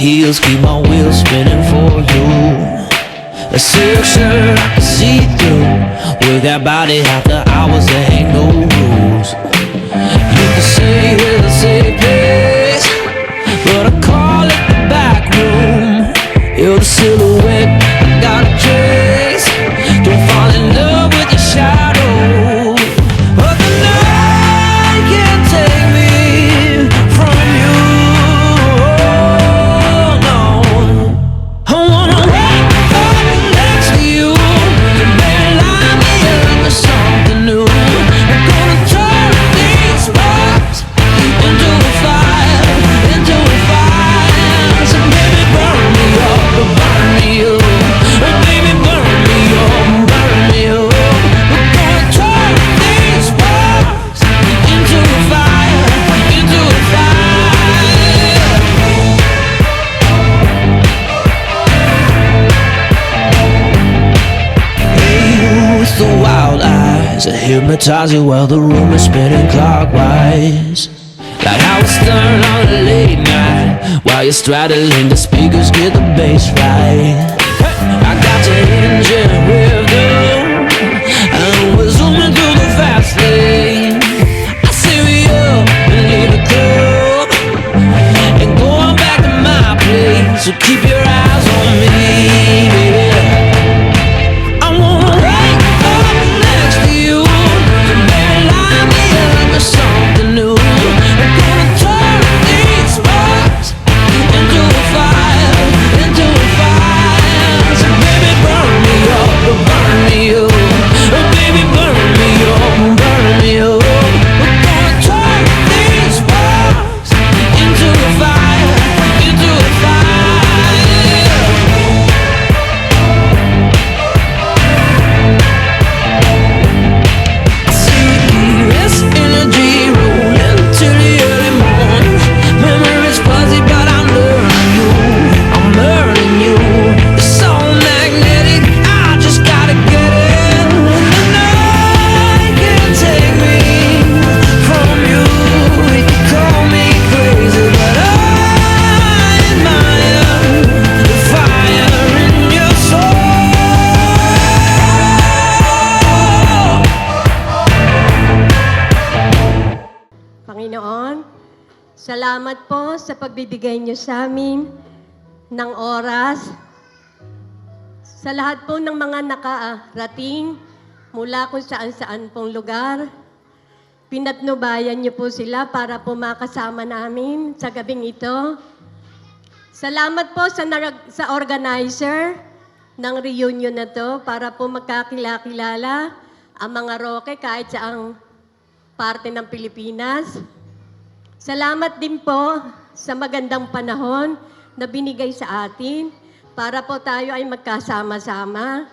heels keep my wheels spinning for you. A silk shirt I can see through. With that body after hours there ain't no rules. You can say it's a safe place, but I call it the back room. You're the silhouette I gotta chase. Don't fall in love with your shadow. But the night can't take me from you. Oh, no. I wanna wake up next to you. You may lie me up with something new. I'm gonna turn these sparks into a fire, into a fire. So baby burn me up, burn me up. Oh baby burn me up, burn me up. We're gonna turn these sparks into a fire, into a fire. Hey, you with the wild eyes, I hypnotize you while the room is spinning clockwise. Like Howard Stern on a late night, while you're straddling the speakers, get the bass right. I got your engine revved up, and we're zooming through the fast lane. I say we up and leave the club, and going back to my place. So keep your eyes on me, baby. I wanna wake up next to you. You may lie me up with something new. I'm gonna turn these sparks into a fire, into a fire. So baby burn me up, burn me up. Oh baby burn me up, burn me up. We're gonna turn these sparks into a fire, into a fire. I see this energy rolling till the early morning. Memories fuzzy, but I'm learning you. I'm learning you. It's so magnetic, I just gotta get it. The night can't take me from you. You can call me crazy, but I admire the fire in your soul. Panginoon, salamat po sa pagbibigay niyo sa amin ng oras. Sa lahat po ng mga nakarating mula kung saan-saan pong lugar, pinatnubayan niyo po sila para po makasama namin sa gabing ito. Salamat po sa organizer ng reunion na to para po magkakilala ang mga Roque kahit saang parte ng Pilipinas. Salamat din po sa magandang panahon na binigay sa atin para po tayo ay magkasama-sama.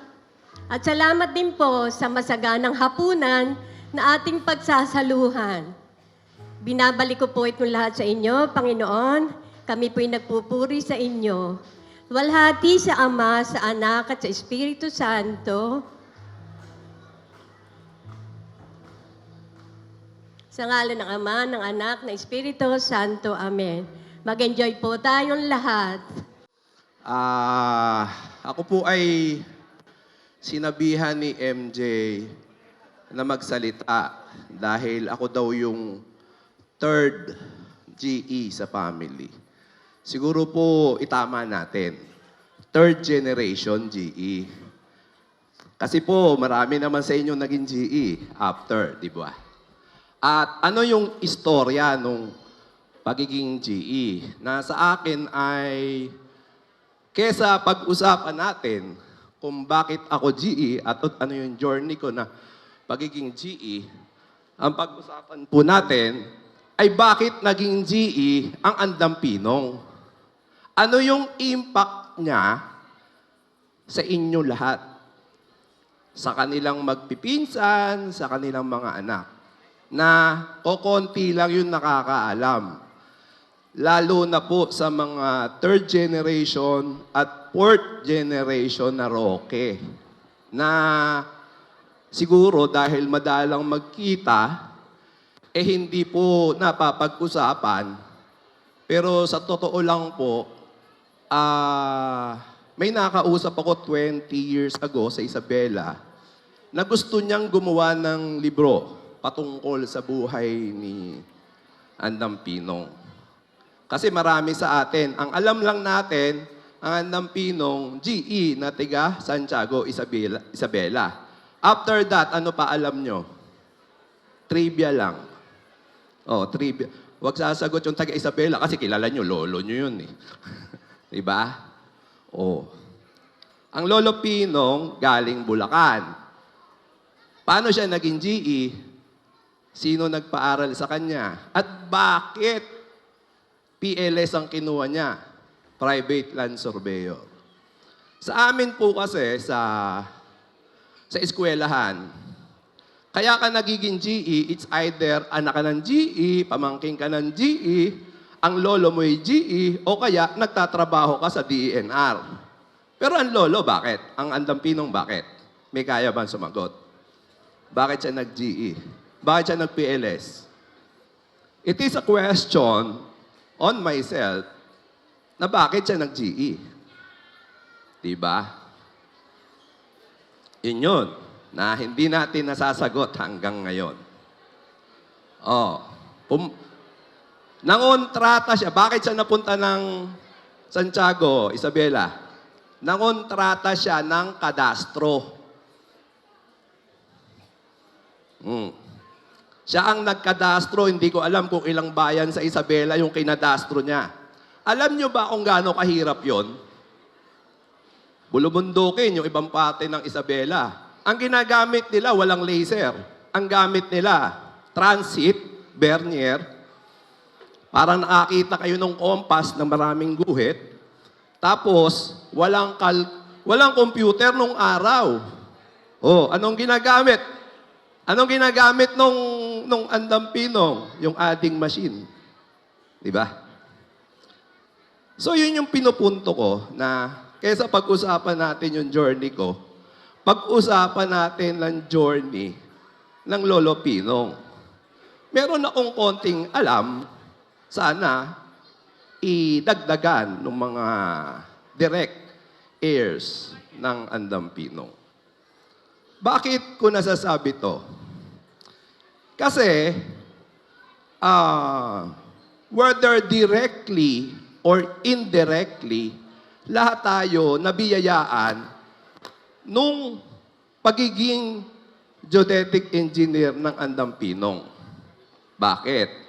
At salamat din po sa masaganang hapunan na ating pagsasaluhan. Binabalik ko po itong lahat sa inyo, Panginoon. Kami po'y nagpupuri sa inyo. Walhati sa Ama, sa Anak at sa Espiritu Santo. Sa ngalan ng Ama, ng Anak, ng Espiritu Santo. Amen. Mag-enjoy po tayong lahat. Ako po ay sinabihan ni MJ na magsalita dahil ako daw yung third GE sa family. Siguro po itama natin. Third generation GE. Kasi po marami naman sa inyo naging GE after, di ba? At ano yung istorya nung pagiging GE? Na sa akin ay, kesa pag-usapan natin kung bakit ako GE at ano yung journey ko na pagiging GE, ang pag-usapan po natin ay bakit naging GE ang Andam Pinong. Ano yung impact niya sa inyo lahat? Sa kanilang magpipinsan, sa kanilang mga anak. Na kokonti lang yung nakakaalam. Lalo na po sa mga third generation at fourth generation na Roque. Na siguro dahil madalang magkita, hindi po napapag-usapan. Pero sa totoo lang po, may nakausap ako 20 years ago sa Isabela na gusto niyang gumawa ng libro patungkol sa buhay ni Andam Pinong. Kasi marami sa atin, ang alam lang natin, ang Andam Pinong, GE na tiga Santiago, Isabela. After that, ano pa alam nyo? Trivia lang. Oh, trivia. Huwag sasagot yung taga Isabela kasi kilala nyo, lolo nyo yun eh. Diba? Oh. Ang Lolo Pinong galing Bulacan. Paano siya naging GE? Sino nagpaaral sa kanya? At bakit PLS ang kinuha niya? Private Land Surveyor. Sa amin po kasi, sa eskwelahan, kaya ka nagiging GE, it's either anak ka ng GE, pamangking ka ng GE, ang lolo mo'y GE, o kaya nagtatrabaho ka sa DENR. Pero ang lolo, bakit? Ang Andam Pinong, bakit? May kaya ba sumagot? Bakit siya nag-GE? Bakit siya nag-PLS? It is a question on myself na bakit siya nag-GE. Diba? Yun, na hindi natin nasasagot hanggang ngayon. Nangontrata siya. Bakit siya napunta ng Santiago, Isabela? Nangontrata siya ng kadastro. Siya ang nagkadastro. Hindi ko alam kung ilang bayan sa Isabela yung kinadastro niya. Alam niyo ba kung gaano kahirap yon? Bulubundukin yung ibang parte ng Isabela. Ang ginagamit nila, walang laser. Ang gamit nila, transit, vernier. Parang nakakita kayo ng kompas na maraming guhit. Tapos, walang computer nung araw. Anong ginagamit? Anong ginagamit nung Andam Pinong? Yung adding machine. Diba? So, yun yung pinupunto ko na kaysa pag-usapan natin yung journey ko, pag-usapan natin ng journey ng Lolo Pinong. Meron akong konting alam, sana idagdagan ng mga direct heirs ng Andam Pinong. Bakit ko nasasabi to? Kasi, whether directly or indirectly, lahat tayo nabiyayaan nung pagiging geodetic engineer ng Andam Pinong. Bakit?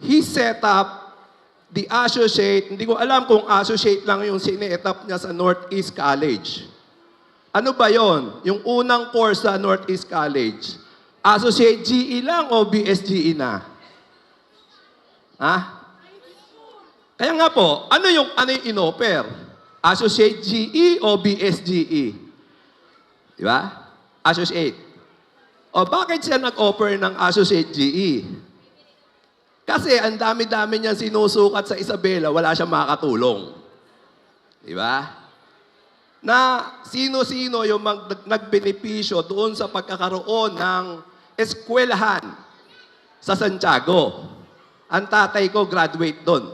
He set up the associate, hindi ko alam kung associate lang yung sine-etap niya sa Northeast College. Ano ba yon? Yung unang course sa Northeast College, associate GE lang o BSGE na? Ha? Kaya nga po, ano yung in-offer? Associate GE o BSGE? Di ba? Associate. O bakit siya nag-offer ng Associate GE? Kasi ang dami-dami niyang sinusukat sa Isabela, wala siyang makatulong. Di ba? Na sino-sino yung nagbenepisyo doon sa pagkakaroon ng eskwelahan sa Santiago. Ang tatay ko graduate doon.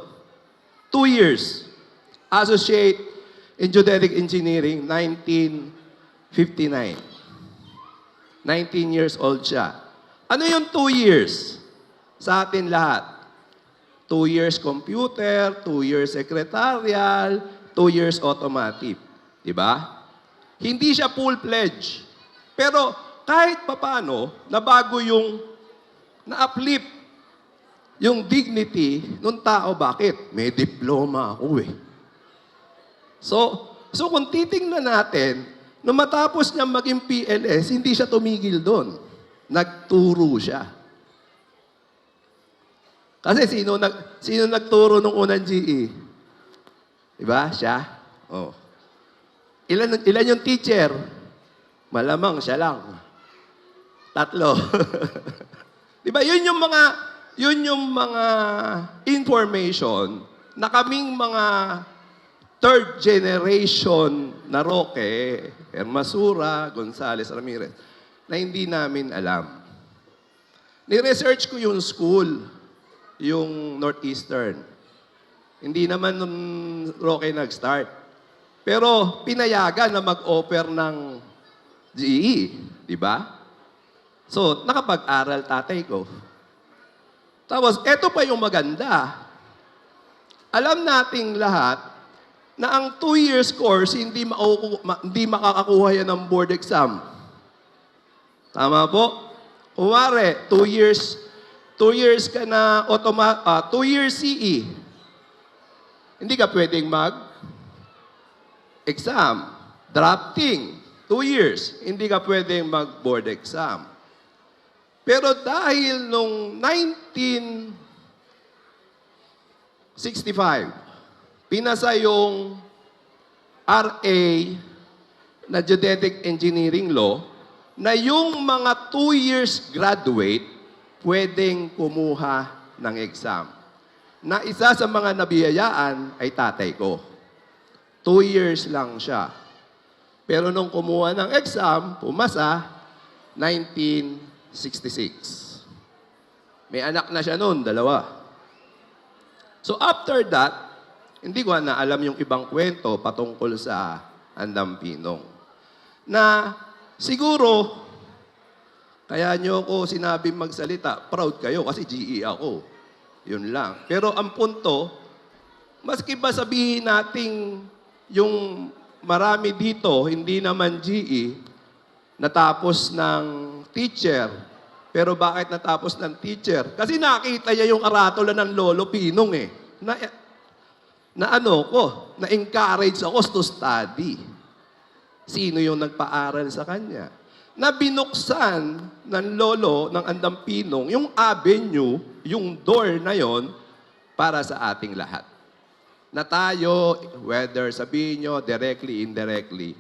2 years. Associate in Geodetic Engineering, 1959. 19 years old siya. Ano yung 2 years? Sa atin lahat. 2 years computer, 2 years secretarial, 2 years automotive. Diba? Hindi siya full-fledged. Pero kahit papano, nabago yung na-uplift yung dignity ng tao. Bakit? May diploma ako eh. So kung titingnan natin, nung matapos niya maging PLS, hindi siya tumigil doon. Nagturo siya. Kasi sino nagturo nung unang GE? Diba? Siya? Oh. Ilan yung teacher? Malamang siya lang. 3. Diba? Yun yung mga information na kaming mga third generation na Roque, Hermasura, Gonzales, Ramirez, na hindi namin alam. Ni-research ko yung school, yung Northeastern. Hindi naman nung Roque nag-start. Pero pinayagan na mag-offer ng GE, di ba? So, nakapag-aral tatay ko. Tapos, eto pa yung maganda. Alam nating lahat na ang 2 years course, hindi makakakuha yan ng board exam. Tama po? Kumare, 2 years ka na 2 years CE. Hindi ka pwedeng exam. Drafting, 2 years. Hindi ka pwedeng mag-board exam. Pero dahil nung 1965, pinasa yung RA na Geodetic Engineering Law na yung mga 2 years graduate pwedeng kumuha ng exam. Na isa sa mga nabiyayaan ay tatay ko. 2 years lang siya. Pero nung kumuha ng exam, pumasa, 1966. May anak na siya noon, 2. So after that, hindi ko na alam yung ibang kwento patungkol sa Andampinong. Na siguro, kaya nyo ako sinabing magsalita, proud kayo kasi GE ako. Yun lang. Pero ang punto, maski ba sabihin nating yung marami dito, hindi naman GE, natapos ng teacher. Pero bakit natapos ng teacher? Kasi nakita niya yung karatula ng Lolo Pinong eh. Na-encourage ako to study. Sino yung nagpaaral sa kanya? Na binuksan ng lolo ng Andampinong yung avenue, yung door na yon para sa ating lahat. Na tayo, whether sabihin nyo directly, indirectly,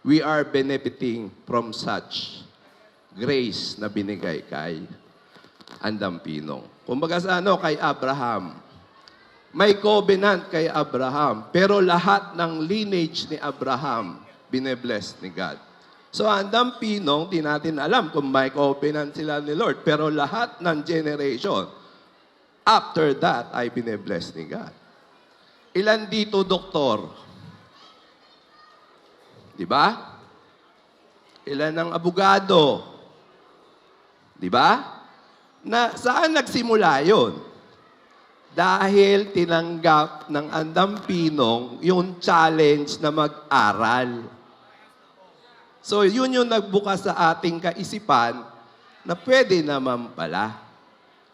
we are benefiting from such grace na binigay kay Andampinong. Kumbaga sa kay Abraham, may covenant kay Abraham, pero lahat ng lineage ni Abraham, binebless ni God. So, Andampinong, di natin alam kung may covenant sila ni Lord, pero lahat ng generation, after that, ay binebless ni God. Ilan dito, doktor? Di ba? Ilan ang abogado? Di ba? Na saan nagsimula yon? Dahil tinanggap ng Andampinong yung challenge na mag-aral. So, yun yung nagbukas sa ating kaisipan na pwede naman pala.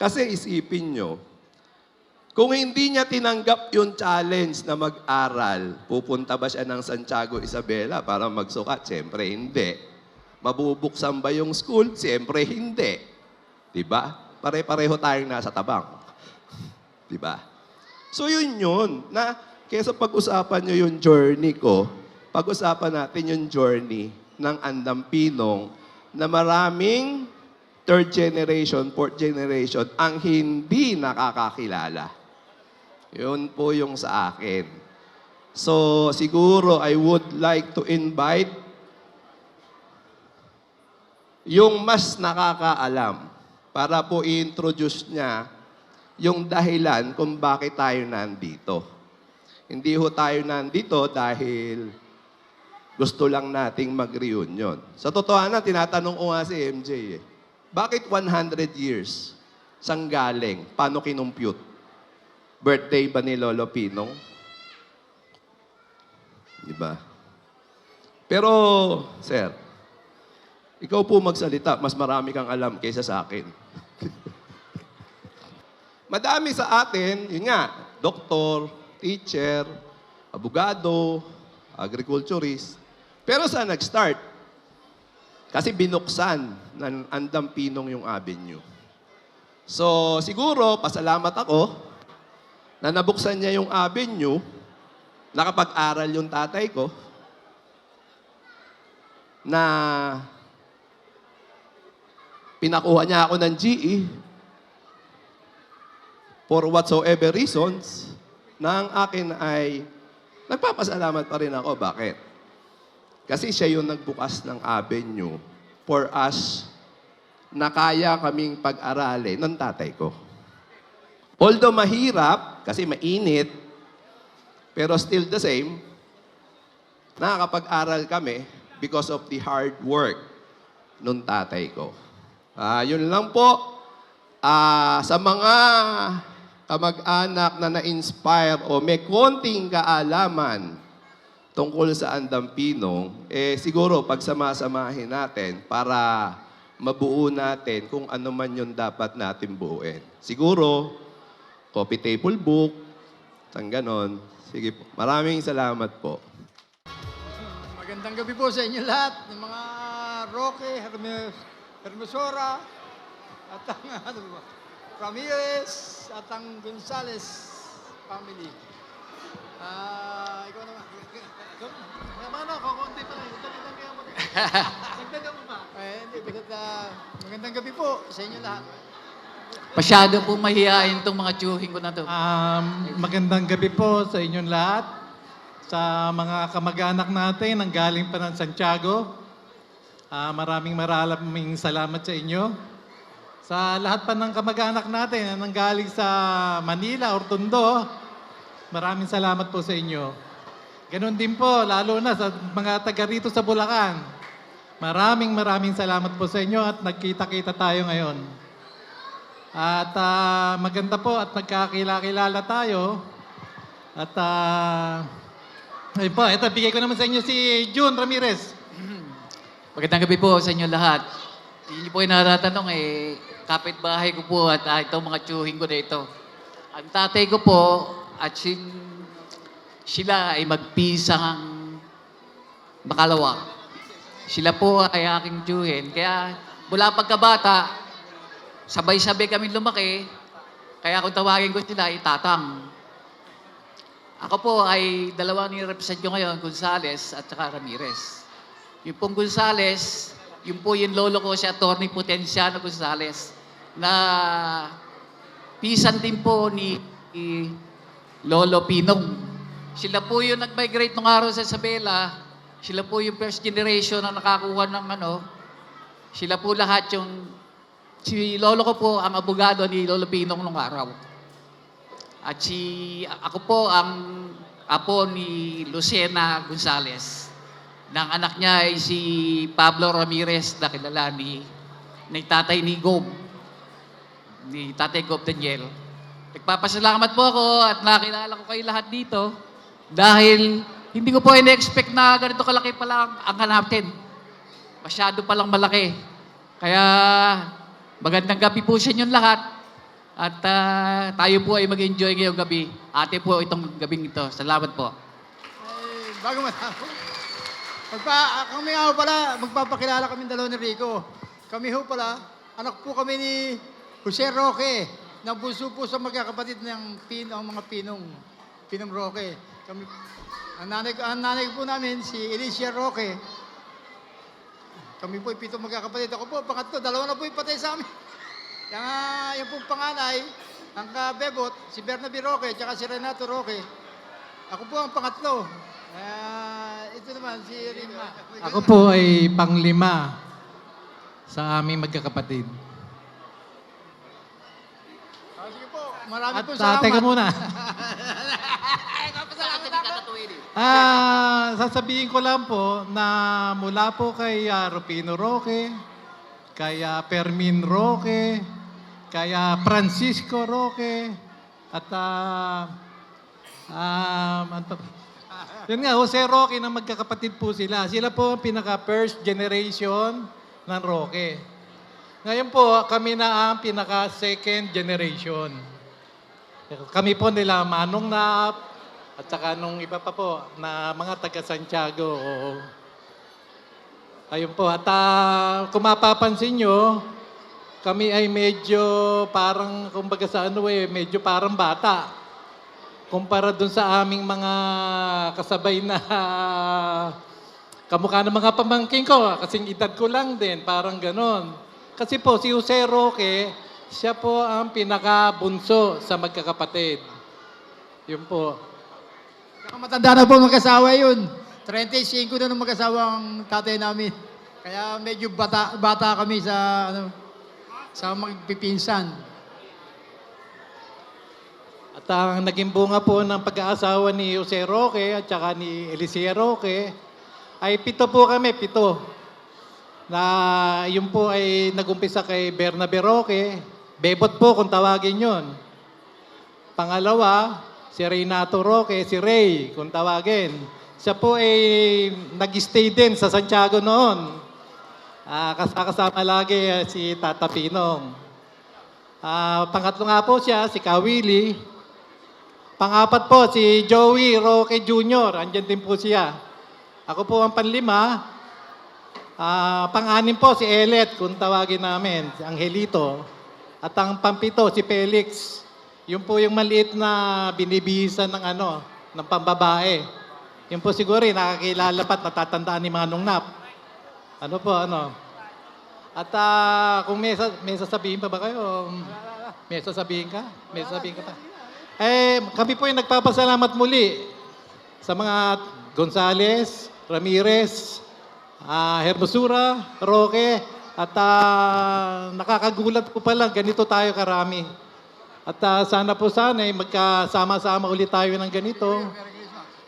Kasi isipin nyo, kung hindi niya tinanggap yung challenge na mag-aral, pupunta ba siya ng Santiago Isabela para magsukat? Siyempre, hindi. Mabubuksan ba yung school? Siyempre, hindi. Diba? Pare-pareho tayong nasa tabang. Diba? So, yun. Na, kesa pag-usapan nyo yung journey ko, pag-usapan natin yung journey ng Andampinong na maraming 3rd generation, 4th generation ang hindi nakakakilala. Yun po yung sa akin. So, siguro I would like to invite yung mas nakakaalam para po i-introduce niya yung dahilan kung bakit tayo nandito. Hindi ho tayo nandito dahil gusto lang nating mag-reunion. Sa totohanan, tinatanong ko nga si MJ bakit 100 years? Sang galing? Paano kinumpute? Birthday ba ni Lolo Pinong? Diba? Pero, sir, ikaw po magsalita, mas marami kang alam kaysa sa akin. Madami sa atin, yun nga, doktor, teacher, abogado, agriculturist. Pero saan nag-start? Kasi binuksan ng Andampinong yung avenue. So, siguro, pasalamat ako na nabuksan niya yung avenue, nakapag-aral yung tatay ko, na pinakuha niya ako ng GE for whatsoever reasons, na ang akin ay nagpapasalamat pa rin ako. Bakit? Kasi siya yung nagbukas ng avenue for us na kaya kaming pag-aralin ng tatay ko. Although mahirap, kasi mainit, Pero still the same, nakakapag-aral kami because of the hard work nung tatay ko. Yun lang po. Sa mga kamag-anak na na-inspire o may konting kaalaman tungkol sa Andampinong, siguro pagsamasamahin natin para mabuo natin kung ano man yung dapat natin buuin. Siguro, coffee table book, sang ganon. Sige po. Maraming salamat po. Magandang gabi po sa inyo lahat, ng mga Roque, Hermosora, at ang Ramirez, at ang Gonzales family. Ikaw naman. Naman ako, konti pa rin. Dagdagan kaya mo. Dagdagan mo ba? Hindi, magandang gabi po sa inyo lahat. Masyado po mahihain itong mga tiyuhin ko na to. Magandang gabi po sa inyong lahat. Sa mga kamag-anak natin ang galing pa ng Santiago. Maraming salamat sa inyo. Sa lahat pa ng kamag-anak natin na nanggaling sa Manila or Tondo, maraming salamat po sa inyo. Ganon din po, lalo na sa mga taga rito sa Bulacan. Maraming salamat po sa inyo at nagkita-kita tayo ngayon. At maganda po at nagkakilala tayo. At ayun po, ito bigay ko naman sa inyo si June Ramirez. Magandang gabi po sa inyo lahat. Hindi po yung natatanong kapitbahay ko po at itong mga tiyuhin ko na ito. Ang tatay ko po at sila ay magpisang makalawa. Sila po ay aking tiyuhin. Kaya mula pagkabata, sabay-sabay kami lumaki. Kaya kung tawagin ko sila, tatang. Ako po ay dalawa ni represent ko ngayon, Gonzales at saka Ramirez. Yung pong Gonzales, yung po yung lolo ko si Atty. Potenciano Gonzales na pisan din po ni Lolo Pinong. Sila po yung nag-migrate nung araw sa Isabela. Sila po yung first generation na nakakuha ng sila po lahat yung si lolo ko po ang abogado ni Lolo Pinong nung araw. At ako po ang apo ni Lucena Gonzales. Nang anak niya ay si Pablo Ramirez na kilala ni tatay ni Gob. Ni tatay Gob Daniel. Nagpapasalamat po ako at nakilala ko kayo lahat dito dahil hindi ko po in-expect na ganito kalaki pala ang hanapin. Masyado palang malaki. Kaya magandang gabi po sa inyong lahat. At tayo po ay mag-enjoy ngayong gabi. Ate po itong gabing ito. Salamat po. Bago matapos. Kami nga pala, magpapakilala kami dalawa ni Rico. Kami ho pala, anak po kami ni Jose Roque, na bunso po sa magkakapatid ng mga Pinong Roque. Ang nanay po namin, si Alicia Roque. Kami po 7 magkakapatid. Ako po, pangatlo, 2 na po yung patay sa amin. Yung po panganay, ang kabebot, si Bernabe Roque, tsaka si Renato Roque. Ako po ang pangatlo. Ito naman, si Rima. Ako po ay panglima sa aming magkakapatid. Sige po, marami At po salamat. teka muna. Sasabihin ko lang po na mula po kay Rufino Roque, kay Fermin Roque, kay Francisco Roque, at yun nga, Jose Roque na magkakapatid po sila. Sila po ang pinaka-first generation ng Roque. Ngayon po, kami na ang pinaka-second generation. Kami po nila Manong Nap, at saka nung iba pa po na mga taga Santiago. Ayun po. At kung mapapansin nyo, kami ay medyo parang, kumbaga sa medyo parang bata. Kumpara dun sa aming mga kasabay na kamukha ng mga pamangkin ko. Kasing edad ko lang din, parang ganon. Kasi po, si Jose Roque, siya po ang pinakabunso sa magkakapatid. Yun po. Matanda na po mag-asawa yun. 35 na nung mag-asawa ang tatay namin. Kaya medyo bata kami sa magpipinsan. At ang naging bunga po ng pag-aasawa ni Jose Roque at saka ni Elicia Roque ay 7 po kami, 7. Na yun po ay nagumpisa kay Bernabe Roque, Bebot po kung tawagin yon. Pangalawa, si Renato Roque, si Ray kung tawagin. Siya po ay nag-stay din sa Santiago noon. Kasama lagi si Tata Pinong. Pangatlo nga po siya, si Kawili. Pangapat po, si Joey Roque Jr. Andyan din po siya. Ako po ang panlima. Pang-anim po, si Elet, kung tawagin namin, si Angelito. At ang pampito, si Felix. Yun po yung maliit na binibihisan ng pambabae. Yun po siguro, nakakilala pa't natatandaan ni Manong Nap. At kung may sasabihin pa ba kayo? May sasabihin ka? May sasabihin ka pa? Kami po yung nagpapasalamat muli sa mga Gonzales, Ramirez, Hermosura, Roque, at nakakagulat po pala, ganito tayo karami. At sana magkasama-sama ulit tayo ng ganito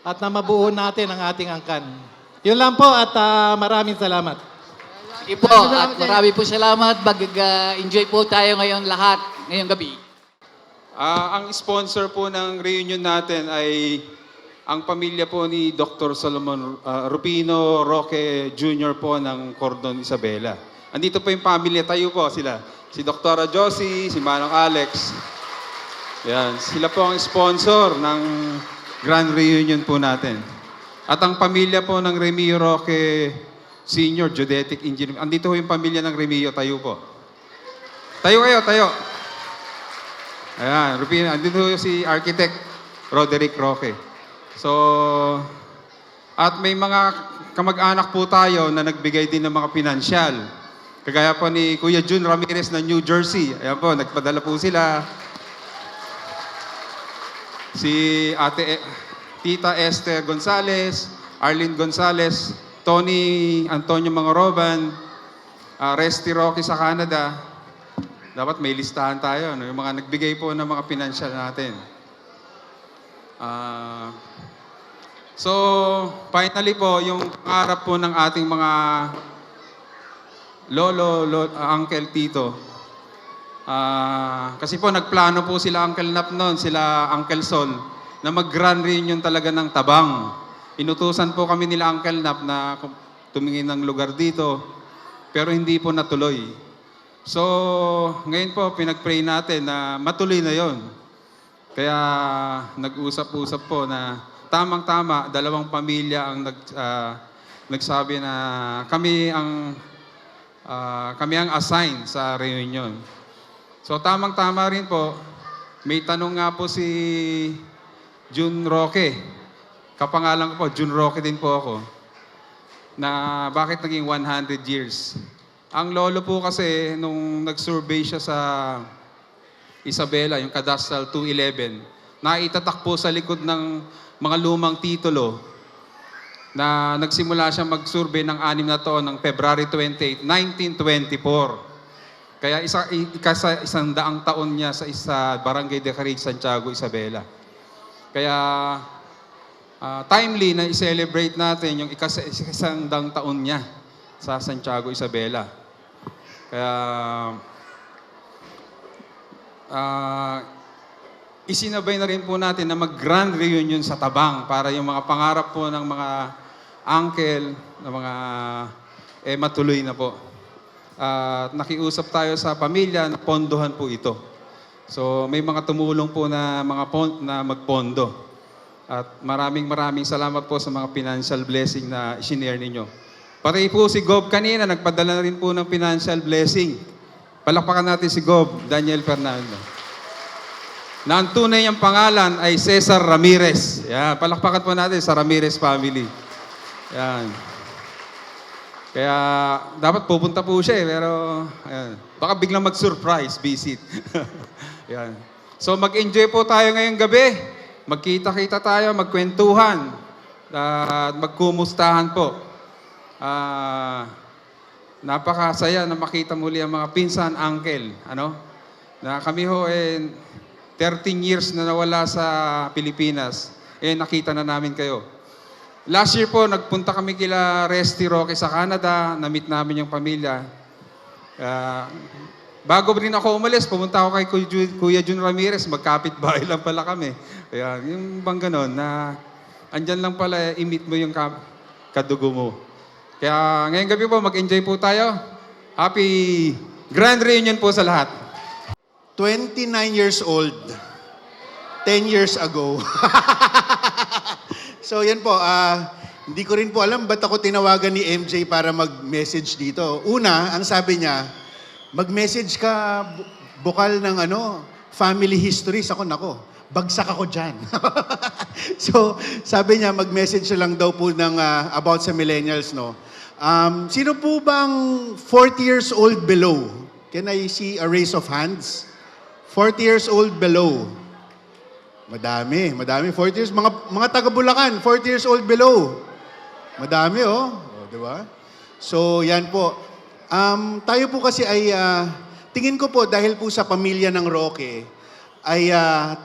at na mabuo natin ang ating angkan. Yun lang po at maraming salamat. Sige po, at marami po salamat. Mag-enjoy po tayo ngayon lahat, ngayong gabi. Ang sponsor po ng reunion natin ay ang pamilya po ni Dr. Solomon Rupino Roque Jr. po ng Cordon Isabela. Andito po yung pamilya, tayo po sila. Si Dr. Josie, si Manong Alex. Yan, sila po ang sponsor ng grand reunion po natin. At ang pamilya po ng Remio Roque Senior, Geodetic Engineer. Andito po yung pamilya ng Remio, tayo po. Tayo kayo, tayo. Ayan, Rupino, andito si Architect Roderick Roque. So, at may mga kamag-anak po tayo na nagbigay din ng mga pinansyal. Kagaya po ni Kuya Jun Ramirez ng New Jersey. Ayan po, nagpadala po sila. Si Tita Esther Gonzales, Arlene Gonzales, Tony Antonio Mangoroban, Resty Roque sa Canada. Dapat may listahan tayo, yung mga nagbigay po ng mga pinansyal natin. So, finally po, yung pangarap po ng ating mga lolo, uncle, tito. Kasi po, nagplano po sila Uncle Nap noon, sila Uncle Sol, na mag-grand reunion talaga ng Tabang. Inutusan po kami nila Uncle Nap na tumingin ng lugar dito, pero hindi po natuloy. So, ngayon po, pinag-pray natin na matuloy na yon. Kaya, nag-usap-usap po na tamang-tama, dalawang pamilya ang nagsabi na kami ang assign sa reunion. So, tamang-tama rin po, may tanong nga po si Jun Roque. Kapangalan ko po, Jun Roque din po ako. Na bakit naging 100 years? Ang lolo po kasi, nung nag-survey siya sa Isabela, yung Cadastral 211, naitatak po sa likod ng mga lumang titulo na nagsimula siya mag-survey ng 6 na taon ng February 28, 1924. Kaya isang daang taon niya sa Barangay de Carrig, Santiago, Isabela. Kaya timely na i-celebrate natin yung isang daang taon niya sa Santiago, Isabela. Kaya isinabay na rin po natin na mag-grand reunion sa Tabang para yung mga pangarap po ng mga uncle, na mga matuloy na po. Nakiusap tayo sa pamilya na pondohan po ito. So may mga tumulong po na na magpondo. At maraming salamat po sa mga financial blessing na isinare ninyo. Pati po si Gob kanina, nagpadala na rin po ng financial blessing. Palakpakan natin si Gob, Daniel Fernando. Na ang tunay niyang pangalan ay Cesar Ramirez. Yan, palakpakan po natin sa Ramirez family. Yan. Kaya dapat pupunta po siya pero ayan, baka biglang mag-surprise visit. Yan. So mag-enjoy po tayo ngayong gabi. Magkita-kita tayo, magkwentuhan, magkumustahan po. Napakasaya na makita muli ang mga pinsan, uncle, na kami ho 13 years na nawala sa Pilipinas, nakita na namin kayo. Last year po, nagpunta kami kila Resty Roque sa Canada, na-meet namin yung pamilya. Bago rin ako umalis, pumunta ako kay Kuya Jun Ramirez, magkapit-bahay lang pala kami. Kaya yung bang ganon, na andyan lang pala, i-meet mo yung kadugo mo. Kaya ngayong gabi po, mag-enjoy po tayo. Happy Grand Reunion po sa lahat. 29 years old, 10 years ago. So yan po, hindi ko rin po alam ba't ako tinawagan ni MJ para mag-message dito. Una, ang sabi niya, mag-message ka bukal ng family histories. Ako, nako, bagsak ako dyan. So, sabi niya, mag-message siya lang daw po ng about sa millennials, no? Sino po bang 40 years old below? Can I see a raise of hands? 40 years old below. Madami. 40 years. Mga taga-Bulacan, 40 years old below. Madami, oh. Di ba? So, yan po. Tayo po kasi ay, tingin ko po, dahil po sa pamilya ng Roque, ay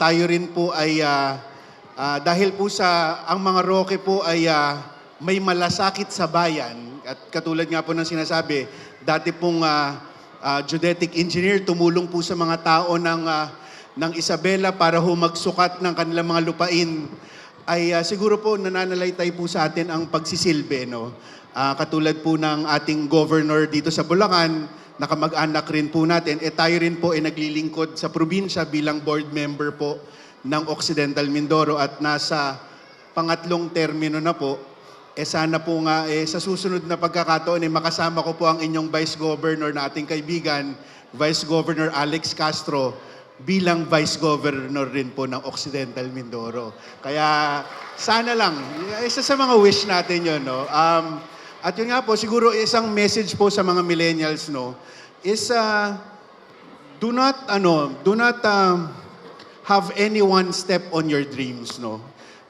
tayo rin po ay, dahil po sa, ang mga Roque po ay may malasakit sa bayan. At katulad nga po ng sinasabi, dati pong geodetic engineer, tumulong po sa mga tao ng Isabela para magsukat ng kanilang mga lupain, ay siguro po nananalaytay po sa atin ang pagsisilbi, no? Katulad po ng ating governor dito sa Bulacan, nakamag-anak rin po natin, tayo rin po ay naglilingkod sa probinsya bilang board member po ng Occidental Mindoro at nasa pangatlong termino na po. Sana po nga sa susunod na pagkakataon makasama ko po ang inyong Vice Governor na ating kaibigan, Vice Governor Alex Castro, bilang Vice Governor rin po ng Occidental Mindoro. Kaya sana lang, isa sa mga wish natin yun, no? At yun nga po, siguro isang message po sa mga millennials, no, is do not have anyone step on your dreams, no.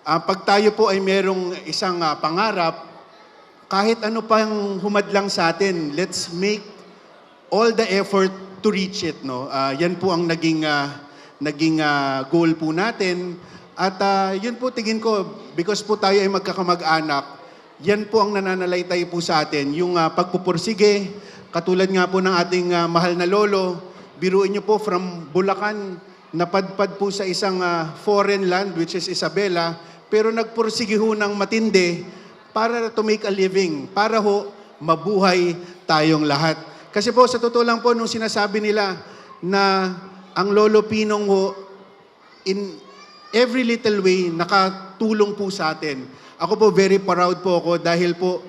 Pag tayo po ay merong isang pangarap, kahit ano pang humadlang sa atin, let's make all the effort to reach it, no. Yan po ang naging goal po natin. At yun po tingin ko, because po tayo ay magkakamag-anak, yan po ang nananalaytay po sa atin, yung pagpupursige, katulad nga po ng ating mahal na lolo. Biruin niyo po, from Bulacan, napadpad po sa isang foreign land, which is Isabela, pero nagpursige ho ng matindi para to make a living, para ho mabuhay tayong lahat. Kasi po, sa totoo lang po, nung sinasabi nila na ang Lolo Pinong ho, in every little way, nakatulong po sa atin. Ako po, very proud po ako dahil po,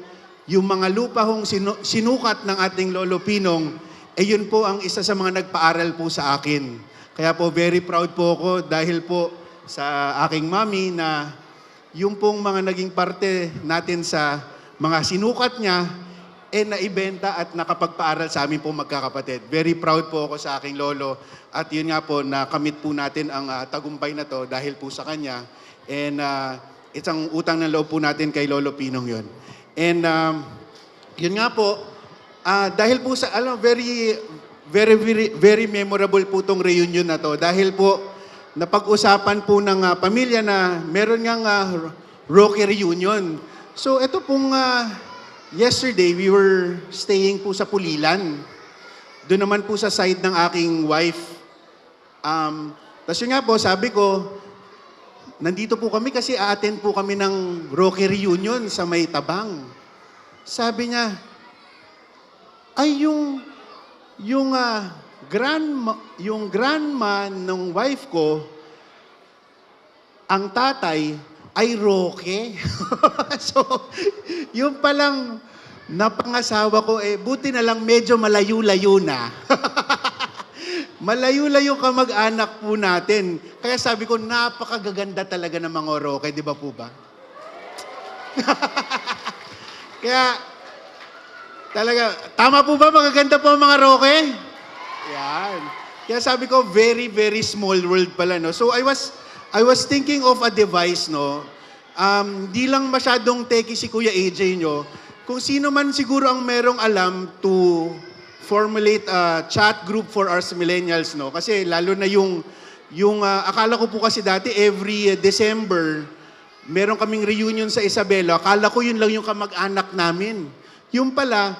yung mga lupa hong sinukat ng ating Lolo Pinong, yun po ang isa sa mga nagpaaral po sa akin. Kaya po, very proud po ako dahil po sa aking mami na yung pong mga naging parte natin sa mga sinukat niya, naibenta at nakapagpaaral sa amin po magkakapatid. Very proud po ako sa aking lolo. At yun nga po, nakamit po natin ang tagumpay na to dahil po sa kanya. And isang utang ng loob po natin kay Lolo Pinong yun. And yun nga po, dahil po sa, very memorable po tong reunion na to. Dahil po, napag-usapan po ng pamilya na meron ngang Roque reunion. So ito pong yesterday, we were staying po sa Pulilan. Doon naman po sa side ng aking wife. Tapos yun nga po, sabi ko, nandito po kami kasi a-attend po kami ng Roque reunion sa May Tabang. Sabi niya, ay yung grandma ng wife ko, ang tatay ay Roque. So, yung palang napangasawa ko, buti na lang medyo malayo-layo na. Malayo-layo ka mag-anak po natin. Kaya sabi ko, napakagaganda talaga ng mga Roque, di ba po ba? Kaya, talaga, tama po ba magaganda po ang mga Roque? Yan. Kaya sabi ko, very, very small world pala, no? So, I was thinking of a device, no? Di lang masyadong techie si Kuya AJ nyo. Kung sino man siguro ang merong alam to formulate a chat group for us millennials, no? Kasi lalo na yung akala ko po kasi dati every December, meron kaming reunion sa Isabela. Akala ko yun lang yung kamag-anak namin. Yung pala,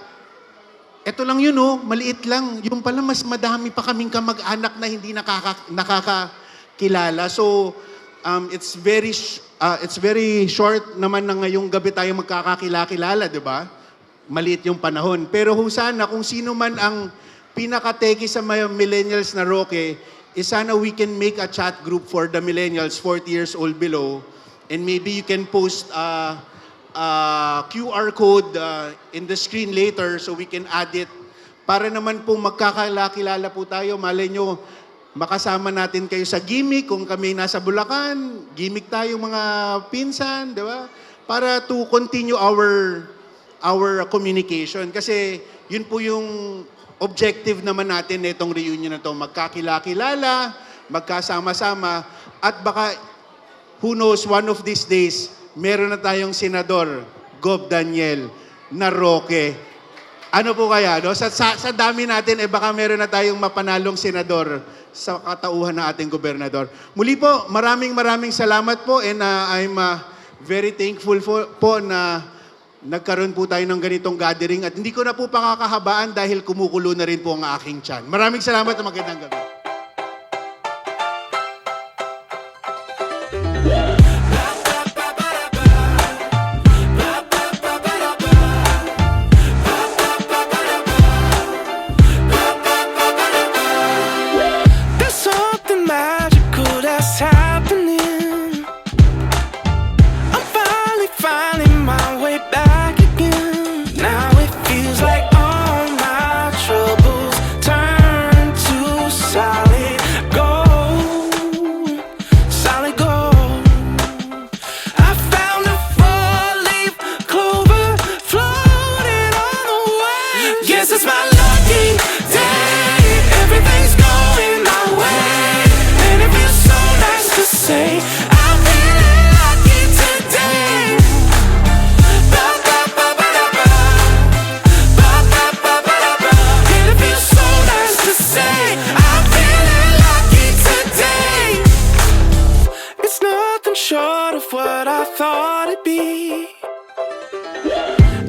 eto lang yun maliit lang. Yung pala mas madami pa kaming kamag-anak na hindi nakakakilala. So, it's very short naman na ngayong gabi tayo magkakakilala, di ba? Maliit yung panahon. Pero sana kung sino man ang pinaka-techie sa mga millennials na Roque, sana we can make a chat group for the millennials 40 years old below, and maybe you can post QR code in the screen later so we can add it para naman po magkakilala po tayo. Malay nyo, makasama natin kayo sa gimmick. Kung kami nasa Bulacan, gimmick tayo mga pinsan, di ba? Para to continue our communication. Kasi yun po yung objective naman natin na itong reunion na to. Magkakilala, magkasama-sama, at baka, who knows, one of these days, meron na tayong senador, Gob Daniel, na Roque. Ano po kaya? No? Sa dami natin, baka meron na tayong mapanalong senador sa katauhan ng ating gobernador. Muli po, maraming salamat po, and I'm very thankful po na nagkaroon po tayo ng ganitong gathering, at hindi ko na po pakakahabaan dahil kumukulo na rin po ang aking tiyan. Maraming salamat at magandang gabi. There's something magical that's happening. I'm finally finding my way back again. Now it feels like all my troubles turn to solid gold. Solid gold. I found a four-leaf clover floating on the way. Guess it's my lucky day. Everything's going my way, and it feels so nice to say I'm feeling lucky today. Ba ba ba ba da ba, ba ba ba ba da ba. And it feels so nice to say I'm feeling lucky today. It's nothing short of what I thought it'd be.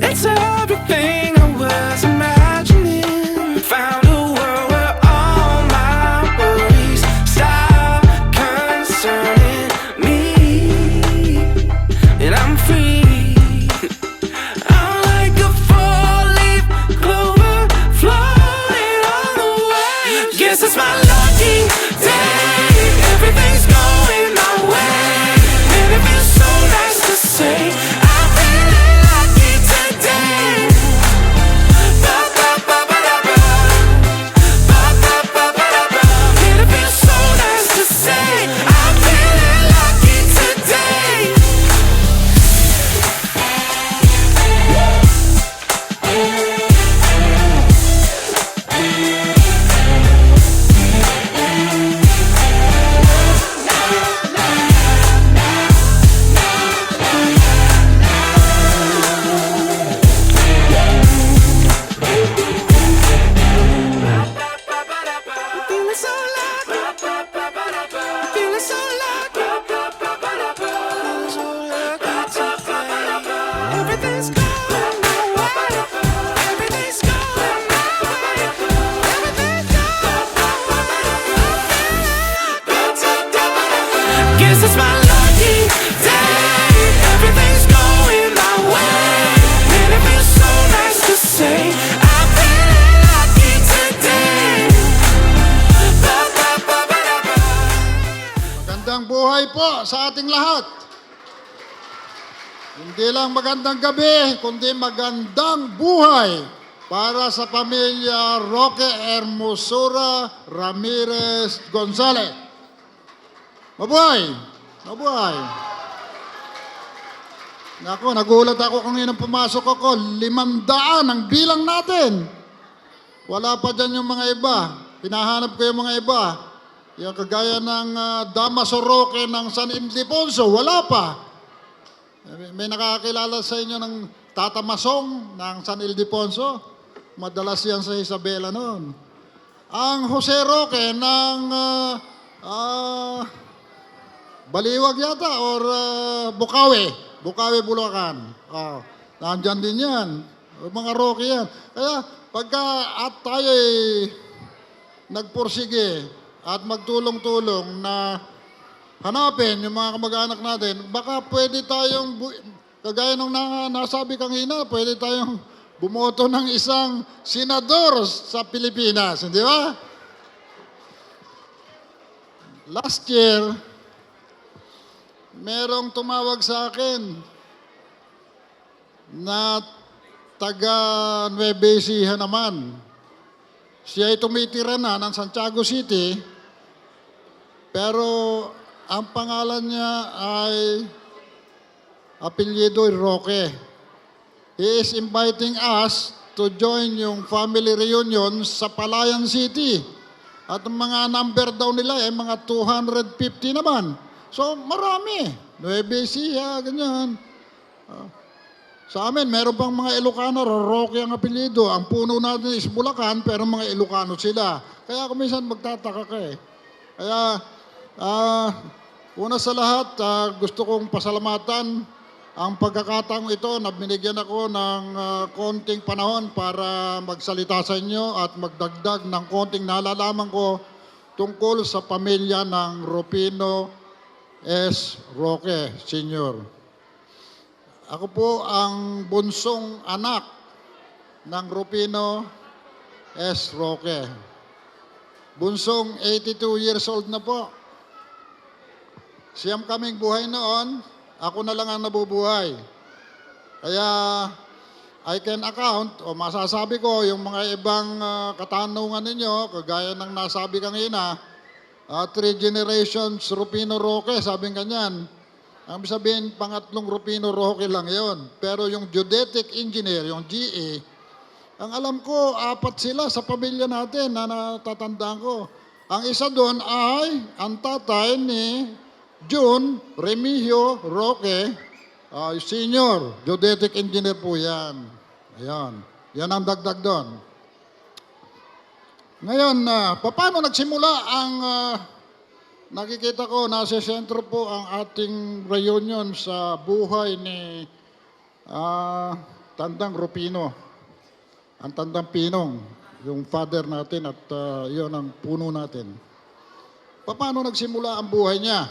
It's everything I was imagining. Found a world where all my worries stop concerning me, and I'm free. I'm like a four-leaf clover floating on the way. Guess it's my lucky day. Everything's going my way, and it feels so nice to say I'm feeling lucky today. Ba ba ba ba da ba, ba ba ba ba da ba. And it feels so nice to say I'm feeling lucky today. I'm feeling so lucky. I'm feeling so lucky. Feeling so lucky today. Everything's going my way. Everything's going my way. Everything's going my way. Guess it's my lucky day. Everything's going my way, and it feels so nice to say I'm feeling lucky today. Ba ba ba ba da ba. Magandang buhay po sa ating lahat. Hindi lang magandang gabi, kundi magandang buhay para sa pamilya Roque Hermosura Ramirez Gonzalez. Mabuhay! Mabuhay! Naku, nagulat ako kanina pumasok ako. 500 ang bilang natin. Wala pa dyan yung mga iba. Hinahanap ko yung mga iba. Yung kagaya ng Damaso Roque ng San Ildefonso, wala pa. May nakakilala sa inyo ng Tata Masong ng San Ildefonso? Madalas yan sa Isabela noon. Ang Jose Roque ng Baliwag yata or Bukawi. Bukawi, Bulacan. Nandyan din yan. Mga Rocky yan. Kaya pagka at tayo nagpursige at magtulong-tulong na hanapin yung mga kamag-anak natin, baka pwede tayong, kagaya nung nasabi kanina, pwede tayong bumoto ng isang senador sa Pilipinas. Hindi ba? Last year, merong tumawag sa akin na taga Nueva Ecija naman. Siya ay tumitira na ng Santiago City, pero ang pangalan niya ay apelyido Roque. He is inviting us to join yung family reunion sa Palayan City. At ang mga number daw nila ay mga 250 naman. So marami. Nueva Ecija, ganyan. Sa amin, meron pang mga Ilocano, Roque ang apelyido. Ang puno natin is Bulacan, pero mga Ilocano sila. Kaya kuminsan magtataka ka eh. Kaya, una sa lahat, gusto kong pasalamatan ang pagkakataong ito na binigyan ako ng konting panahon para magsalita sa inyo at magdagdag ng konting nalalaman ko tungkol sa pamilya ng Rufino S. Roque Sr. Ako po ang bunsong anak ng Rufino S. Roque. Bunsong 82 years old na po. Siyam kaming buhay noon, ako na lang ang nabubuhay. Kaya I can account, o masasabi ko, yung mga ibang katanungan ninyo, kagaya ng nasabi kanina, 3 generations Rufino Roque, sabi ganyan. Ang sabihin, pangatlong Rufino Roque lang yon. Pero yung geodetic engineer, yung GE, ang alam ko, 4 sila sa pamilya natin na natatandaan ko. Ang isa doon ay ang tatay ni June Remigio Roque, senior, geodetic engineer po yan. Ayan, yan ang dagdag doon. Ngayon, paano nagsimula ang... nakikita ko, nasa sentro po ang ating reunion sa buhay ni Tandang Rufino. Ang Tandang Pinong, yung father natin at yun ang puno natin. Paano nagsimula ang buhay niya?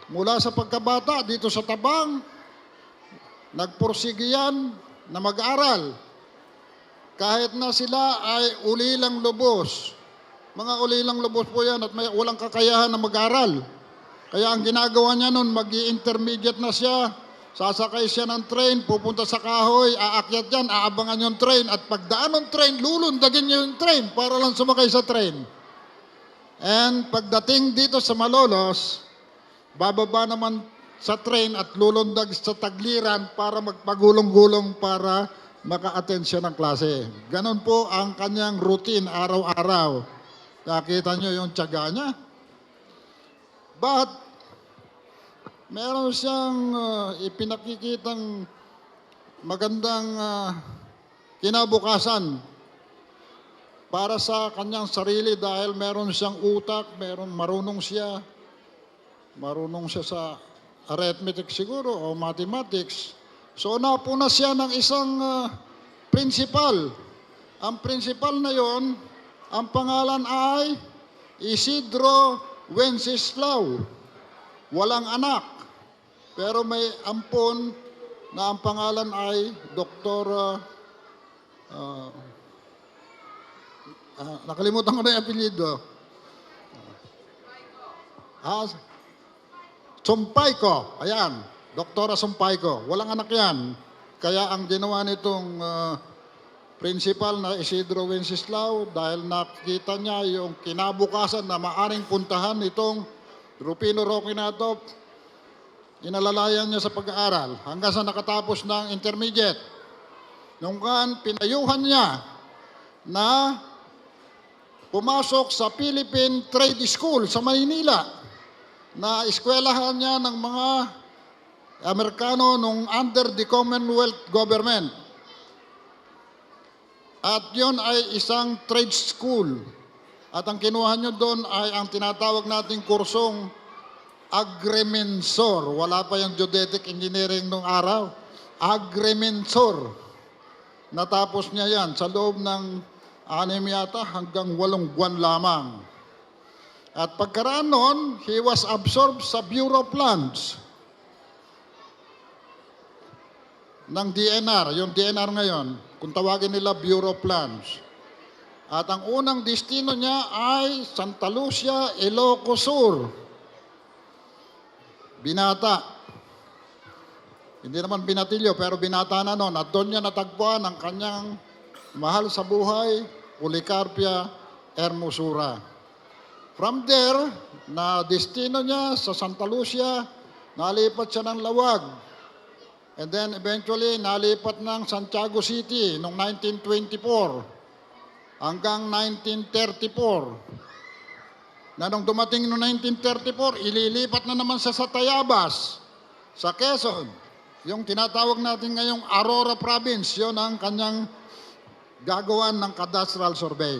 Mula sa pagkabata dito sa Tabang, nagpursige yan na mag-aral. Kahit na sila ay ulilang lubos. Mga ulilang lubos po yan at may walang kakayahan na mag-aral. Kaya ang ginagawa niya nun, mag-i-intermediate na siya, sasakay siya ng train, pupunta sa kahoy, aakyat yan, aabangan yung train, at pagdaan ng train, lulundagin niya yung train para lang sumakay sa train. And pagdating dito sa Malolos, bababa naman sa train at lulundag sa Tagliran para magpagulong-gulong para maka-attend siya ng klase. Ganon po ang kanyang routine araw-araw. Nakita nyo yung tiyaga niya. But, meron siyang ipinakikitang magandang kinabukasan para sa kanyang sarili dahil meron siyang utak, marunong siya sa arithmetic siguro o mathematics. So, napuna siya ng isang principal. Ang principal na yon, ang pangalan ay Isidro Wenceslao. Walang anak, pero may ampon na ang pangalan ay Dr. Nakalimutan ko na yung apelyido. Sumpayco. Ayan, Doktora Sumpayco. Walang anak yan. Kaya ang ginawa nitong principal na Isidro Wenceslao, dahil nakita niya yung kinabukasan na maaring puntahan itong Rufino Roque na ito, inalalayan niya sa pag-aaral hanggang sa nakatapos ng intermediate. Nung pinayuhan niya na pumasok sa Philippine Trade School sa Maynila, na eskwelahan niya ng mga Amerikano nung under the Commonwealth Government. At yun ay isang trade school. At ang kinuha nyo doon ay ang tinatawag nating kursong agrimensor. Wala pa yung geodetic engineering nung araw. Agrimensor. Natapos niya yan sa loob ng 6 yata hanggang 8 buwan lamang. At pagkaraan noon, he was absorbed sa Bureau of Lands ng DNR, yung DNR ngayon, kung tawagin nila Bureau of Lands. At ang unang destino niya ay Santa Lucia, Ilocos Sur. Binata. Hindi naman binatilyo, pero binata na noon. At doon niya natagpuan ang kanyang mahal sa buhay, Policarpia Hermosura. From there, na destino niya sa Santa Lucia, nalipat siya ng Lawag. And then eventually, nalipat ng Santiago City noong 1924 hanggang 1934. Na nung dumating noong 1934, ililipat na naman siya sa Tayabas, sa Quezon. Yung tinatawag natin ngayong Aurora Province, yun ang kanyang gagawan ng cadastral survey.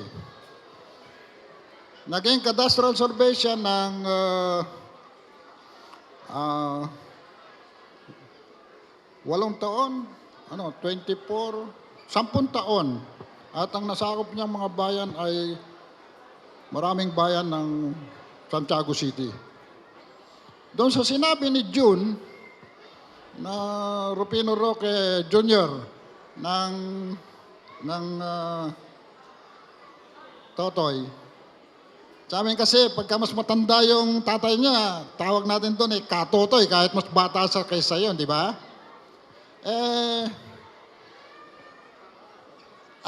Naging cadastral survey siya ng 8 taon, 10 taon. At ang nasakop niyang mga bayan ay maraming bayan ng Santiago City. Doon sa sinabi ni June na Rufino Roque Jr. ng Totoy. Sa amin kasi, pagka mas matanda yung tatay niya, tawag natin doon katotoy, kahit mas bata siya kaysa yun, di ba?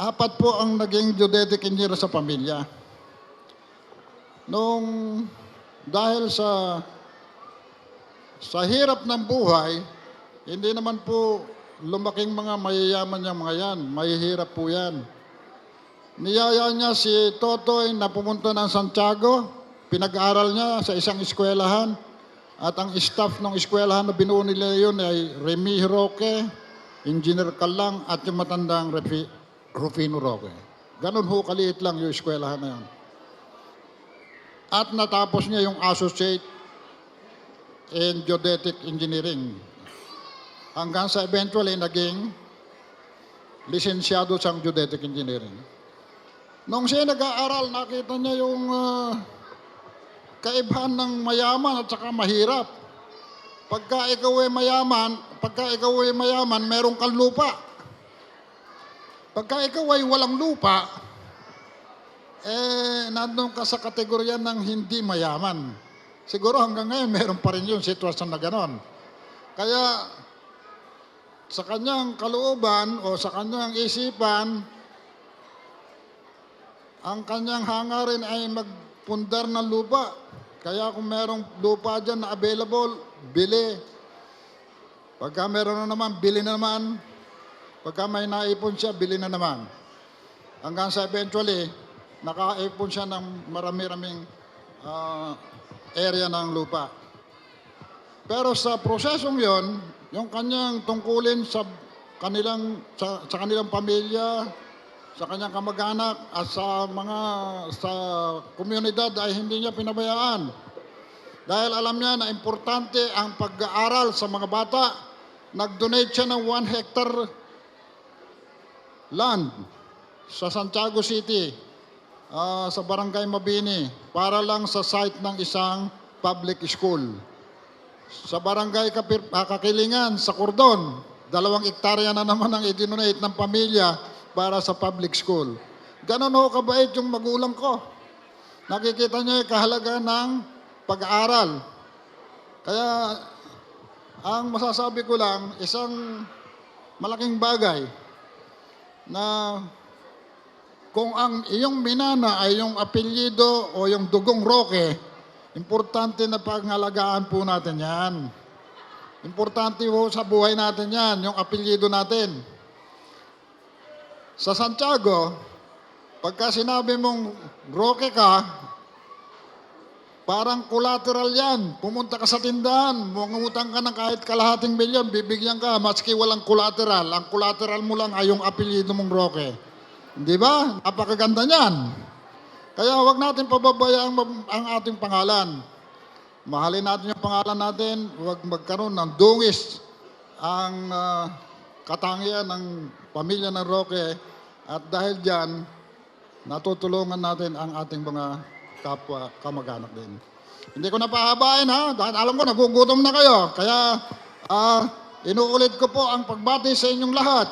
4 po ang naging geodetic engineer sa pamilya. Dahil sa hirap ng buhay, hindi naman po lumaking mga mayayaman yung mga yan. Mahihirap po yan. Niyaya niya si Totoy na pumunta ng Santiago, pinag-aaral niya sa isang eskwelahan, at ang staff ng eskwelahan na binuo nila yun ay Remy Roque, Engineer Kalang, at yung matandang Rufino Roque. Ganun ho, kaliit lang yung eskwelahan na yun. At natapos niya yung Associate in Geodetic Engineering. Hanggang sa eventually naging lisensyado sa Geodetic Engineering. Nung siya nag-aaral, nakita niya yung kaibahan ng mayaman at saka mahirap. Pagka ikaw ay mayaman, meron kang lupa. Pagka ikaw ay walang lupa, nandun ka sa kategorya ng hindi mayaman. Siguro hanggang ngayon, meron pa rin yung sitwasyon na ganon. Kaya, sa kanyang kalooban o sa kanyang isipan, ang kanyang hangarin ay magpundar ng lupa. Kaya kung merong lupa dyan na available, bili. Pagka meron na naman, bili na naman. Pagka may naipon siya, bili na naman. Hanggang sa eventually, nakaipon siya ng marami-raming area ng lupa. Pero sa prosesong yon, yung kanyang tungkulin sa kanilang pamilya, sa kanyang kamag-anak at sa komunidad ay hindi niya pinabayaan. Dahil alam niya na importante ang pag-aaral sa mga bata, nag-donate siya ng 1 hectare land sa Santiago City, sa Barangay Mabini, para lang sa site ng isang public school. Sa Barangay Kakilingan, sa Cordon, 2 hektarya na naman ang i-donate ng pamilya para sa public school. Ganon ho kabait yung magulang ko. Nakikita niya yung kahalagaan ng pag-aaral. Kaya, ang masasabi ko lang, isang malaking bagay na kung ang iyong minana ay yung apelyido o yung dugong Roque, importante na pangalagaan po natin yan. Importante po sa buhay natin yan, yung apelyido natin. Sa Santiago, pagka sinabi mong Roque ka, parang collateral yan. Pumunta ka sa tindahan, mangungutang ka ng kahit kalahating milyon, bibigyan ka, maski walang collateral. Ang collateral mo lang ay yung apelyido mong Roque. Di ba? Napakaganda niyan. Kaya huwag natin pababayaan ang ating pangalan. Mahalin natin yung pangalan natin, huwag magkaroon ng dungis ang katangian ng pamilya ng Roque. At dahil dyan, natutulungan natin ang ating mga kapwa kamag-anak din. Hindi ko na pahabain ha, dahil alam ko nagugutom na kayo. Kaya inuulit ko po ang pagbati sa inyong lahat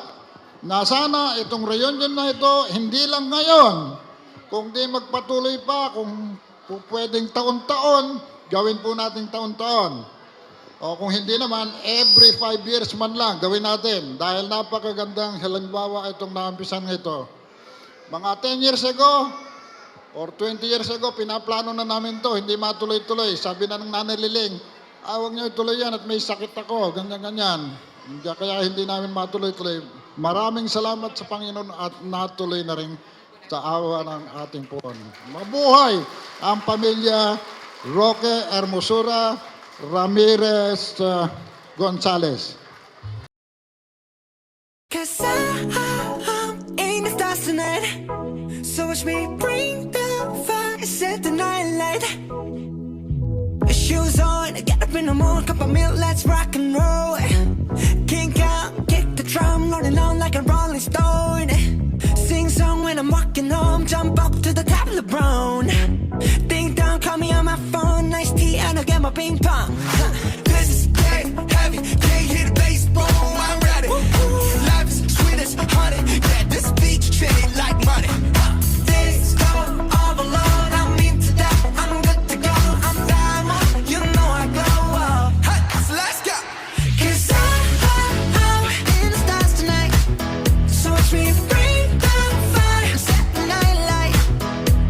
na sana itong reunion na ito, hindi lang ngayon, kung di magpatuloy pa, kung pwedeng taon-taon, gawin po natin taon-taon. O kung hindi naman, every 5 years man lang, gawin natin. Dahil napakagandang halimbawa itong naampisan ito. Mga 10 years ago, or 20 years ago, pinaplano na namin to, hindi matuloy-tuloy. Sabi na ng Nanay Liling, huwag niyo ituloy yan at may sakit ako, ganyan-ganyan. Kaya hindi namin matuloy-tuloy. Maraming salamat sa Panginoon at natuloy na rin sa awa ng ating puon. Mabuhay ang pamilya Roque Hermosura Ramirez Gonzalez. Cause I'm in the stars tonight. So watch me bring the fire, set the night light. Shoes on, get up in the morning, cup of milk, let's rock and roll. Kink out, kick the drum, rolling on like a rolling stone. Sing song when I'm walking home, jump up to the top of the brown. Ding dong, call me on my phone, nice tea, and I'll get my ping pong. This is dead heavy, can't hear the bass, boom, I'm ready. Life is sweet as honey, yeah, this beach treated like money. This go all alone, I'm into that, I'm good to go, I'm diamond, you know I glow. Hey, so let's go. Cause I'm in the stars tonight, so watch me bring the fire, set the night light.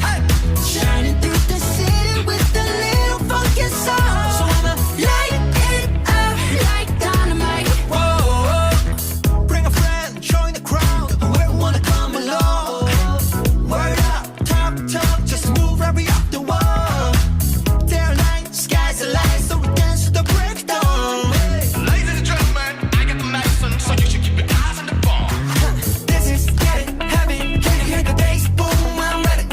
Hey, shining through the city with a little funky soul. So I'ma light it up like dynamite. Whoa, bring a friend, join the crowd, whoever wanna come along. Word up, talk, just move right up the wall. They're like, sky's the light, so we dance to the break of dawn. Ladies and gentlemen, I got the medicine, so you should keep your eyes on the ball. This is getting heavy, can you hear the bass boom? I'm ready.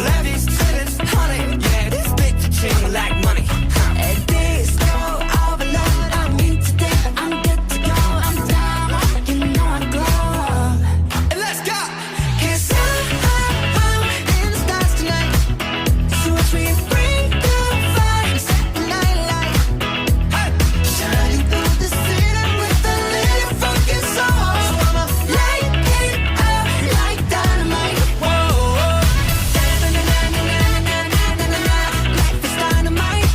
Levies, cities, honey, yeah, this bitch ching like money. And this go overload, I'm into that, I'm good to go, I'm down, you know I glow. And let's go. Cause I'm in the stars tonight, so watch me bring the fire, set the night light. Hey, Shining through the city with a little funky soul. So I'ma light it up like dynamite. whoa, Life is dynamite.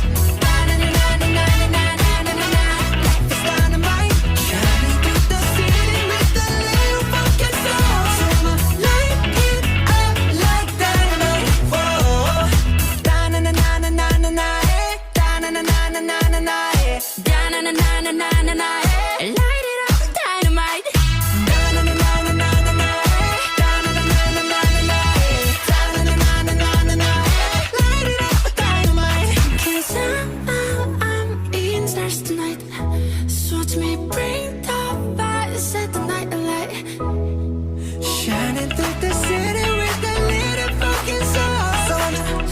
Life is dynamite. Shining through the city with a little funky soul. So I'ma light it up like dynamite. Light it up, dynamite. Light it up, dynamite. 'Cause I'm in stars tonight. So watch me bring the fire, set the night alight. Shining through the city with a little fucking soul. So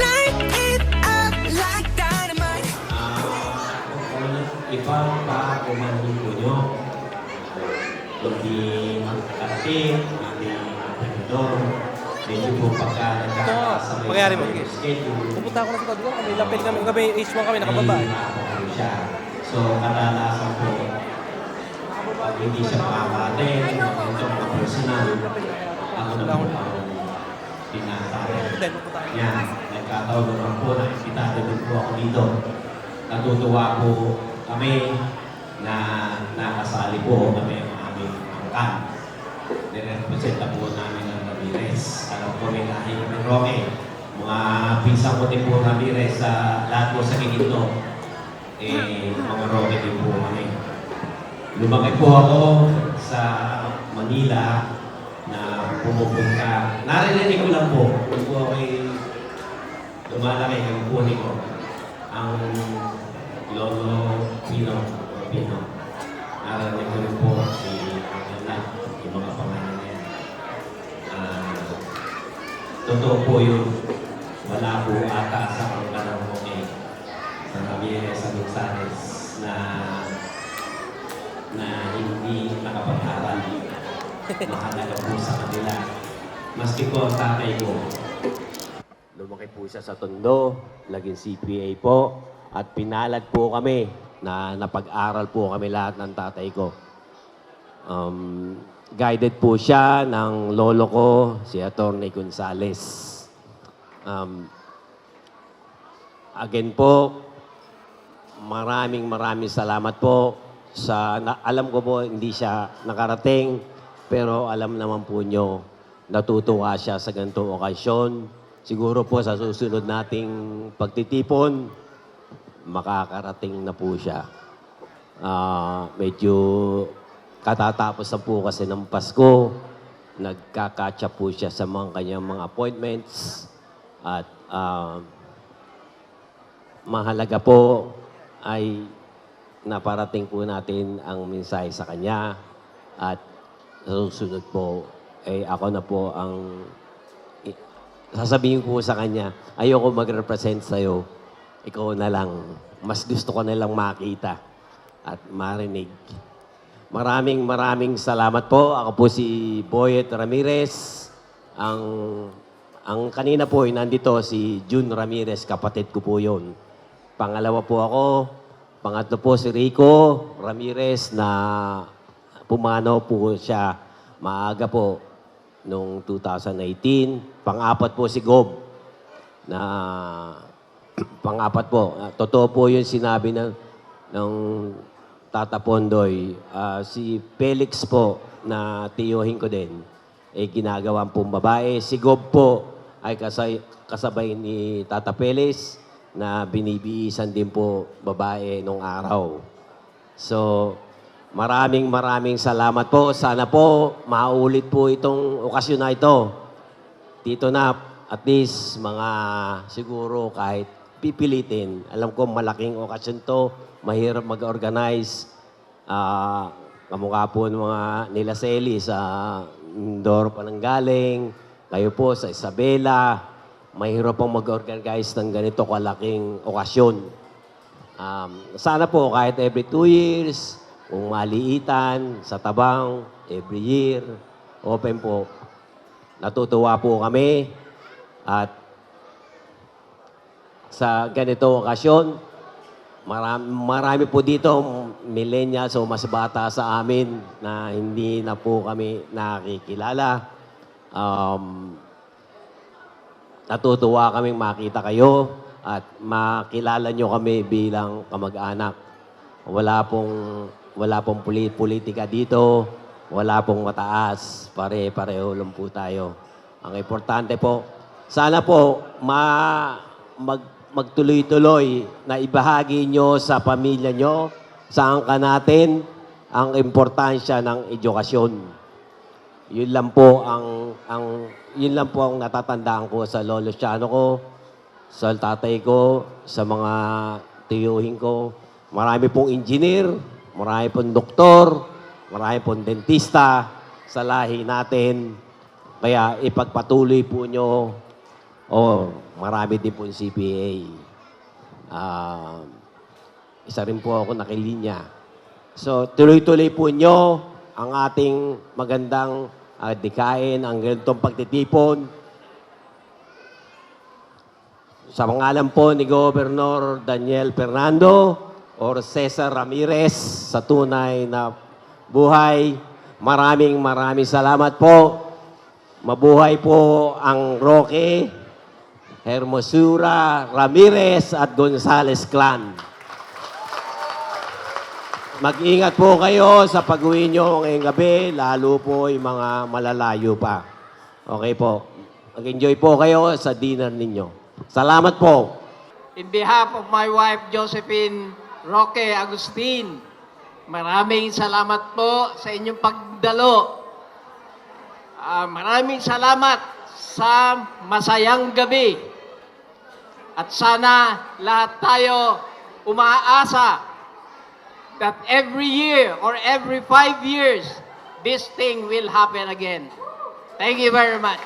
light it up like dynamite. Ibang paakumanin po nyo. Hindi magkakapit, hindi magkakador. Medyo po pagka nagkakasabay Mangyari mo, sa sige. schedule, Pupunta ako na sa Codron, kami lapel kami, kami H1 kami nakababa. ay makakapit siya. So, kadalasan po, pag hindi siya makakatin, ito mga personal, ako na po ang pinatawag. Then pupunta kami. Yan, nagkataon naman po na imbitado din po ako dito. Natutuwa po kami na nakasali po kami ang aming angkan. Nirepresenta po namin ang Ramirez. Alam po may lahi kami Roque. Mga pisang ko din po Ramirez sa lahat po sa Quinito. Mga Roque din po kami. Lumaki po ako sa Manila na pumupunta. Narinig ko lang po kung po ay lumalaki ang puni ko. Ang Lolo Pino. Narinig ko rin po si Angela, yung mga pangalan niya. Totoo po yun. wala po ata sa pangalan ko sa Ramirez sa Gonzales na hindi nakapag-aral. Mahalaga po sa kanila. Maski po ang tatay ko. Lumaki po siya sa Tondo, naging CPA po, at pinalad po kami na napag-aral po kami lahat ng tatay ko. Guided po siya ng lolo ko, si Atty. Gonzales. Again po, maraming salamat po alam ko po hindi siya nakarating, pero alam naman po nyo, natutuwa siya sa ganitong okasyon. Siguro po sa susunod nating pagtitipon, makakarating na po siya. Medyo katatapos na po kasi ng Pasko, nagkakatch up po siya sa kanyang mga appointments, at mahalaga po ay naparating po natin ang mensahe sa kanya, at sa susunod po, ako na po ang sasabihin ko sa kanya, ayoko mag-represent sa'yo, ikaw na lang. Mas gusto ko na lang makita at marinig. Maraming salamat po. Ako po si Boyet Ramirez. Ang kanina po ay nandito si June Ramirez, kapatid ko po yun. Pangalawa po ako. Pangatlo po si Rico Ramirez na pumanaw po siya maaga po noong 2018. Pang-apat po si Gob na pang-apat po. Totoo po yung sinabi ng Tata Pondoy. Si Felix po na tiyuhin ko din, ginagawang pong babae. Si Gob po ay kasabay ni Tata Felix na binibiisan din po babae nung araw. So, maraming salamat po. Sana po maulit po itong okasyon na ito. Tito Nap, at least mga siguro kahit pipilitin. Alam ko malaking okasyon to, mahirap mag-organize. Kamukha po ng mga nila Seli sa Mindoro pa nang galing. Kayo po sa Isabela. Mahirap pong mag-organize ng ganito kalaking okasyon. Sana po kahit every 2 years, kung maliitan, sa Tabang, every year, open po. Natutuwa po kami at sa ganito okasyon, marami po dito millennials o mas bata sa amin na hindi na po kami nakikilala. Natutuwa kaming makita kayo at makilala nyo kami bilang kamag-anak. Wala pong politika dito, wala pong mataas, pare-pareho lang po tayo. Ang importante po, sana po magtuloy-tuloy na ibahagi nyo sa pamilya nyo, saan ka natin, ang importansya ng edukasyon. Yun lang po ang natatandaan ko sa lolo Siano ko, sa tatay ko, sa mga tiyuhin ko. Marami pong engineer, marami pong doktor, marami pong dentista sa lahi natin. Kaya ipagpatuloy po nyo, marami din pong CPA. Isa rin po ako nakilinya. So, tuloy-tuloy po nyo ang ating magandang dikain, ang ganitong pagtitipon. Sa pangalan po ni Governor Daniel Fernando or Cesar Ramirez, sa tunay na buhay, maraming salamat po. Mabuhay po ang Roque, Hermosura, Ramirez at Gonzales clan. Mag-ingat po kayo sa pag-uwi nyo ngayong gabi, lalo po yung mga malalayo pa. Okay po. Mag-enjoy po kayo sa dinner ninyo. Salamat po. In behalf of my wife, Josephine Roque Agustin, maraming salamat po sa inyong pagdalo. Maraming salamat sa masayang gabi. At sana lahat tayo umaasa that every year or every 5 years, this thing will happen again. Thank you very much.